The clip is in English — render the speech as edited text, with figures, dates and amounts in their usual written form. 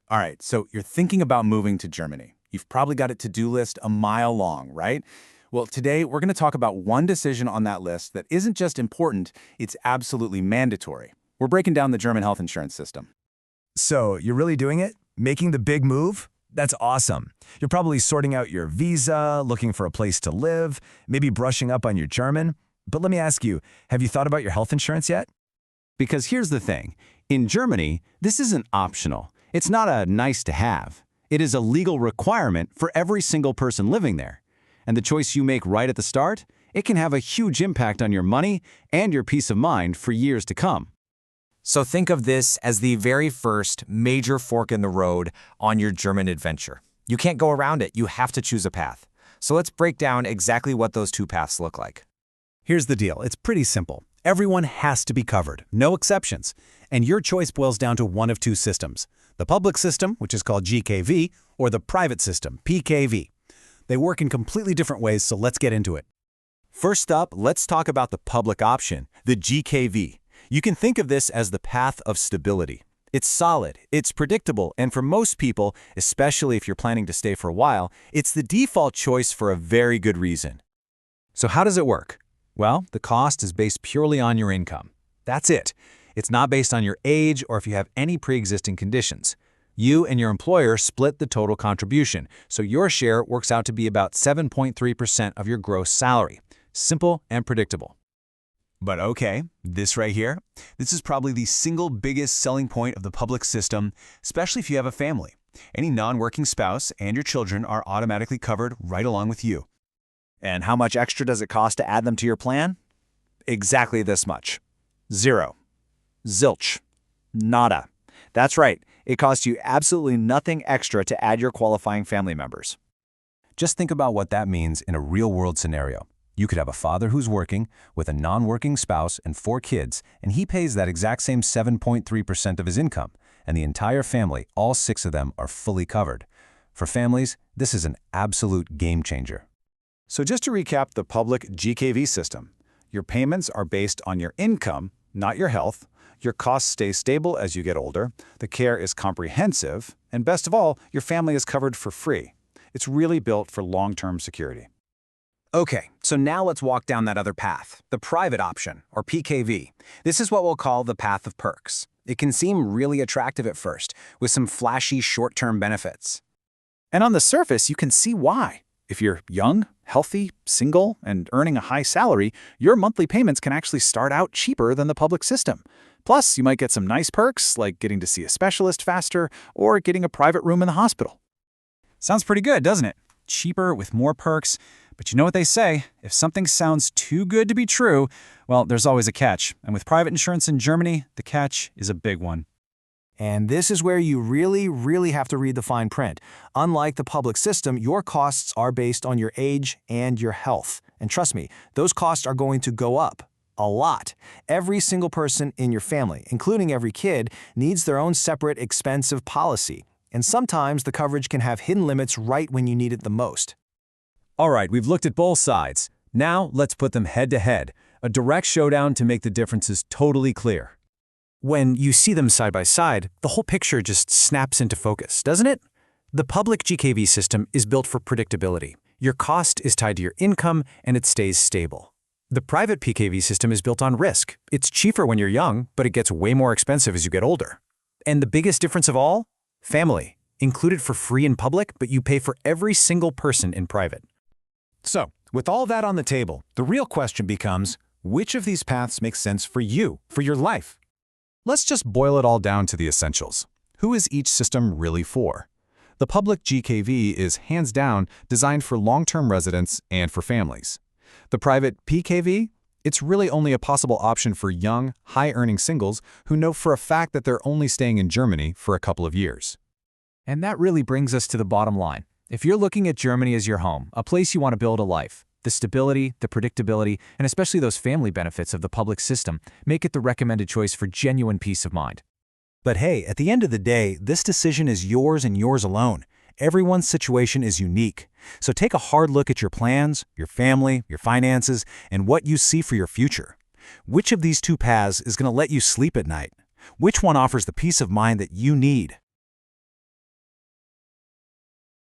All right, so you're thinking about moving to Germany. You've probably got a to-do list a mile long, right? Well, today we're going to talk about one decision on that list that isn't just important, it's absolutely mandatory. We're breaking down the German health insurance system. So, you're really doing it? Making the big move? That's awesome. You're probably sorting out your visa, looking for a place to live, maybe brushing up on your German. But let me ask you, have you thought about your health insurance yet? Because here's the thing. In Germany, this isn't optional. It's not a nice to have. It is a legal requirement for every single person living there. And the choice you make right at the start, it can have a huge impact on your money and your peace of mind for years to come. So think of this as the very first major fork in the road on your German adventure. You can't go around it. You have to choose a path. So let's break down exactly what those two paths look like. Here's the deal. It's pretty simple. Everyone has to be covered, no exceptions. And your choice boils down to one of two systems. The public system, which is called GKV, or the private system, PKV. They work in completely different ways, so let's get into it. First up, let's talk about the public option, the GKV. You can think of this as the path of stability. It's solid, it's predictable, and for most people, especially if you're planning to stay for a while, it's the default choice for a very good reason. So how does it work? Well, the cost is based purely on your income. That's it. It's not based on your age or if you have any pre-existing conditions. You and your employer split the total contribution, so your share works out to be about 7.3% of your gross salary. Simple and predictable. But okay, this right here, this is probably the single biggest selling point of the public system, especially if you have a family. Any non-working spouse and your children are automatically covered right along with you. And how much extra does it cost to add them to your plan? Exactly this much. Zero. Zilch. Nada. That's right. It costs you absolutely nothing extra to add your qualifying family members. Just think about what that means in a real-world scenario. You could have a father who's working with a non-working spouse and 4 kids, and he pays that exact same 7.3% of his income, and the entire family, all 6 of them, are fully covered. For families, this is an absolute game changer. So just to recap the public GKV system, your payments are based on your income, not your health. Your costs stay stable as you get older, the care is comprehensive, and best of all, your family is covered for free. It's really built for long-term security. Okay, so now let's walk down that other path, the private option, or PKV. This is what we'll call the path of perks. It can seem really attractive at first, with some flashy short-term benefits. And on the surface, you can see why. If you're young, healthy, single, and earning a high salary, your monthly payments can actually start out cheaper than the public system. Plus, you might get some nice perks, like getting to see a specialist faster or getting a private room in the hospital. Sounds pretty good, doesn't it? Cheaper with more perks. But you know what they say, if something sounds too good to be true, well, there's always a catch. And with private insurance in Germany, the catch is a big one. And this is where you really have to read the fine print. Unlike the public system, your costs are based on your age and your health. And trust me, those costs are going to go up. A lot. Every single person in your family, including every kid, needs their own separate expensive policy. And sometimes the coverage can have hidden limits right when you need it the most. All right, we've looked at both sides. Now let's put them head to head. A direct showdown to make the differences totally clear. When you see them side by side, the whole picture just snaps into focus, doesn't it? The public GKV system is built for predictability. Your cost is tied to your income and it stays stable. The private PKV system is built on risk. It's cheaper when you're young, but it gets way more expensive as you get older. And the biggest difference of all? Family. Included for free in public, but you pay for every single person in private. So, with all that on the table, the real question becomes, which of these paths makes sense for you, for your life? Let's just boil it all down to the essentials. Who is each system really for? The public GKV is, hands down, designed for long-term residents and for families. The private PKV? It's really only a possible option for young, high-earning singles who know for a fact that they're only staying in Germany for a couple of years. And that really brings us to the bottom line. If you're looking at Germany as your home, a place you want to build a life, the stability, the predictability, and especially those family benefits of the public system make it the recommended choice for genuine peace of mind. But hey, at the end of the day, this decision is yours and yours alone. Everyone's situation is unique. So take a hard look at your plans, your family, your finances, and what you see for your future. Which of these two paths is going to let you sleep at night? Which one offers the peace of mind that you need?